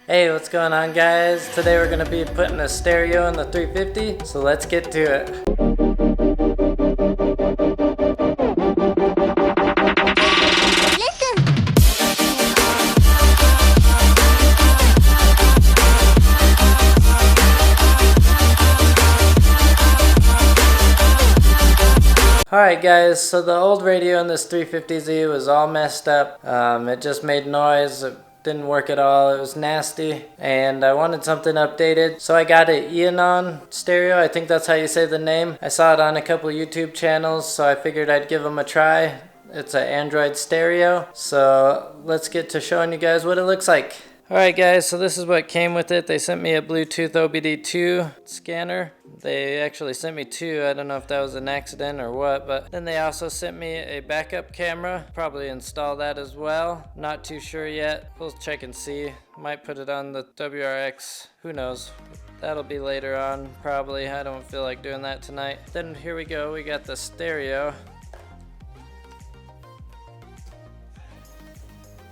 Hey, what's going on, guys? Today we're gonna be putting a stereo in the 350, so let's get to it. Alright guys, so the old radio in this 350Z was all messed up. It just made noise. It didn't work at all. It was nasty, and I wanted something updated, so I got an Eonon stereo. I think that's how you say the name. I saw it on a couple YouTube channels, so I figured I'd give them a try. It's an Android stereo, so let's get to showing you guys what it looks like. Alright guys, so this is what came with it. They sent me a Bluetooth OBD2 scanner. They actually sent me two. I don't know if that was an accident or what, but then they also sent me a backup camera. Probably install that as well. Not too sure yet. We'll check and see. Might put it on the WRX. Who knows? That'll be later on, probably. I don't feel like doing that tonight. Then here we go. We got the stereo.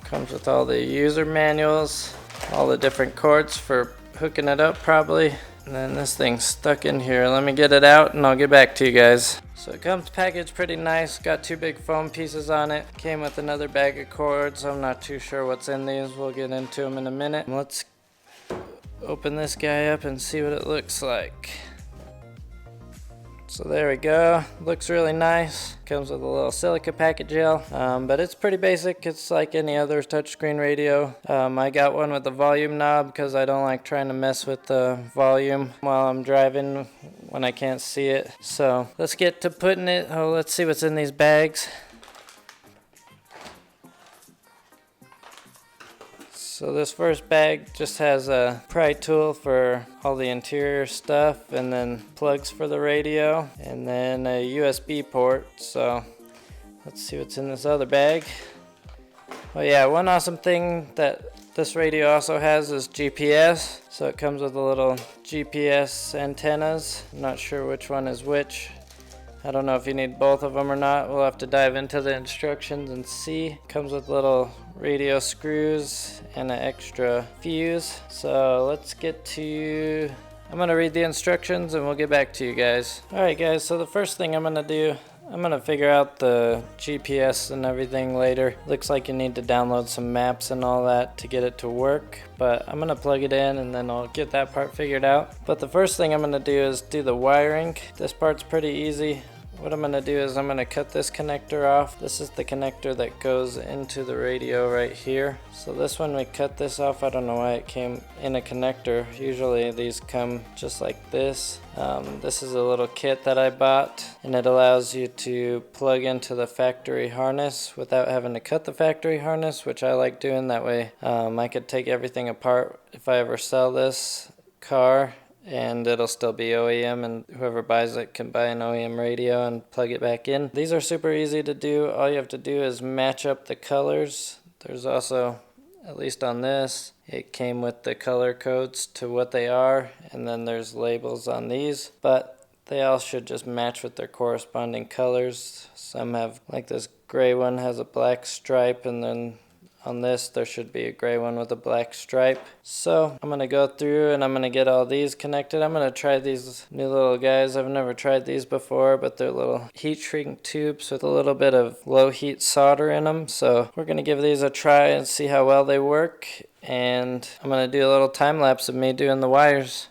Comes with all the user manuals, all the different cords for hooking it up probably. And then this thing's stuck in here. Let me get it out and I'll get back to you guys. So it comes packaged pretty nice. Got two big foam pieces on it. Came with another bag of cords. I'm not too sure what's in these. We'll get into them in a minute. Let's open this guy up and see what it looks like. So there we go. Looks really nice. Comes with a little silica packet gel, but it's pretty basic. It's like any other touchscreen radio. I got one with the volume knob because I don't like trying to mess with the volume while I'm driving when I can't see it. So let's get to putting it. Oh, let's see what's in these bags. So this first bag just has a pry tool for all the interior stuff, and then plugs for the radio, and then a USB port. So let's see what's in this other bag. Oh yeah, one awesome thing that this radio also has is GPS. So it comes with a little GPS antennas. I'm not sure which one is which. I don't know if you need both of them or not. We'll have to dive into the instructions and see. Comes with little radio screws and an extra fuse. So let's get to... I'm going to read the instructions and we'll get back to you guys. Alright guys, so the first thing I'm going to do, I'm going to figure out the GPS and everything later. Looks like you need to download some maps and all that to get it to work. But I'm going to plug it in and then I'll get that part figured out. But the first thing I'm going to do is do the wiring. This part's pretty easy. What I'm going to do is I'm going to cut this connector off. This is the connector that goes into the radio right here. So this one, we cut this off. I don't know why it came in a connector. Usually these come just like this. This is a little kit that I bought, and it allows you to plug into the factory harness without having to cut the factory harness, which I like doing. That way I could take everything apart if I ever sell this car, and it'll still be OEM, and whoever buys it can buy an OEM radio and plug it back in. These are super easy to do. All you have to do is match up the colors. There's also, at least on this, it came with the color codes to what they are, and then there's labels on these, but they all should just match with their corresponding colors. Some have, like this gray one has a black stripe, and then on this, there should be a gray one with a black stripe. So I'm going to go through and I'm going to get all these connected. I'm going to try these new little guys. I've never tried these before, but they're little heat shrink tubes with a little bit of low heat solder in them. So we're going to give these a try and see how well they work. And I'm going to do a little time lapse of me doing the wires.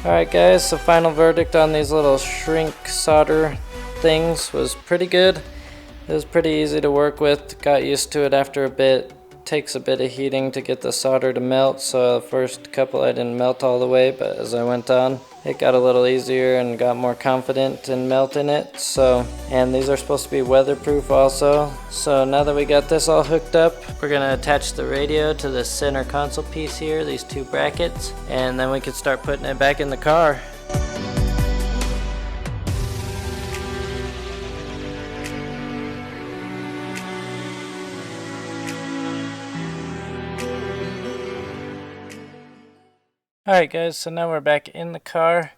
Alright guys, so final verdict on these little shrink solder things was pretty good. It was pretty easy to work with, got used to it after a bit. Takes a bit of heating to get the solder to melt, so the first couple I didn't melt all the way, but as I went on it got a little easier and got more confident in melting it. So, and these are supposed to be weatherproof also. So now that we got this all hooked up, we're gonna attach the radio to the center console piece here, these two brackets, and then we can start putting it back in the car. Alright guys, so now we're back in the car.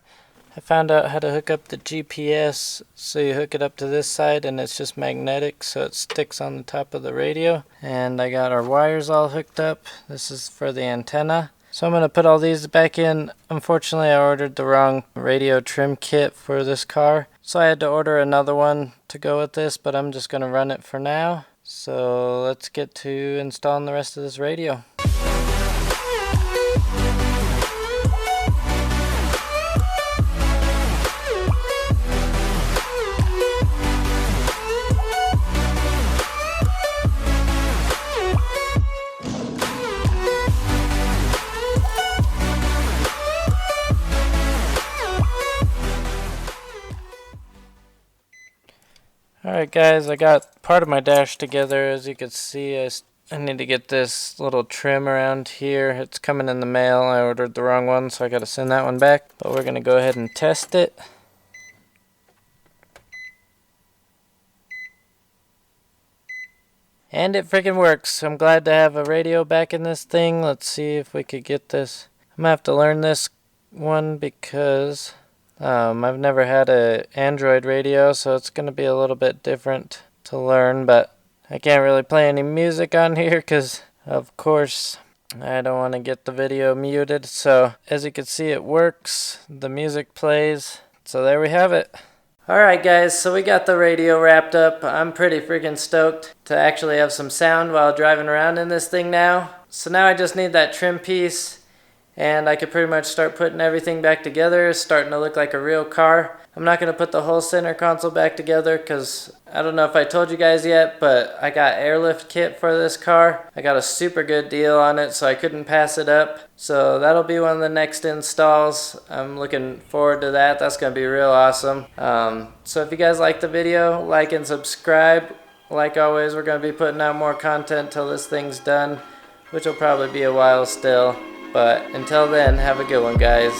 I found out how to hook up the GPS. So you hook it up to this side and it's just magnetic, so it sticks on the top of the radio. And I got our wires all hooked up. This is for the antenna. So I'm going to put all these back in. Unfortunately, I ordered the wrong radio trim kit for this car, so I had to order another one to go with this, but I'm just going to run it for now. So let's get to installing the rest of this radio. Alright guys, I got part of my dash together. As you can see, I need to get this little trim around here. It's coming in the mail. I ordered the wrong one, so I got to send that one back. But we're going to go ahead and test it. And it freaking works. I'm glad to have a radio back in this thing. Let's see if we could get this. I'm going to have to learn this one because I've never had an Android radio, so it's going to be a little bit different to learn, but I can't really play any music on here because, of course, I don't want to get the video muted. So, as you can see, it works. The music plays. So there we have it. Alright guys, so we got the radio wrapped up. I'm pretty freaking stoked to actually have some sound while driving around in this thing now. So now I just need that trim piece, and I could pretty much start putting everything back together. It's starting to look like a real car. I'm not going to put the whole center console back together because I don't know if I told you guys yet, but I got airlift kit for this car. I got a super good deal on it, so I couldn't pass it up. So that'll be one of the next installs. I'm looking forward to that. That's going to be real awesome. So if you guys like the video, like and subscribe. Like always, we're going to be putting out more content till this thing's done, which will probably be a while still. But until then, have a good one, guys.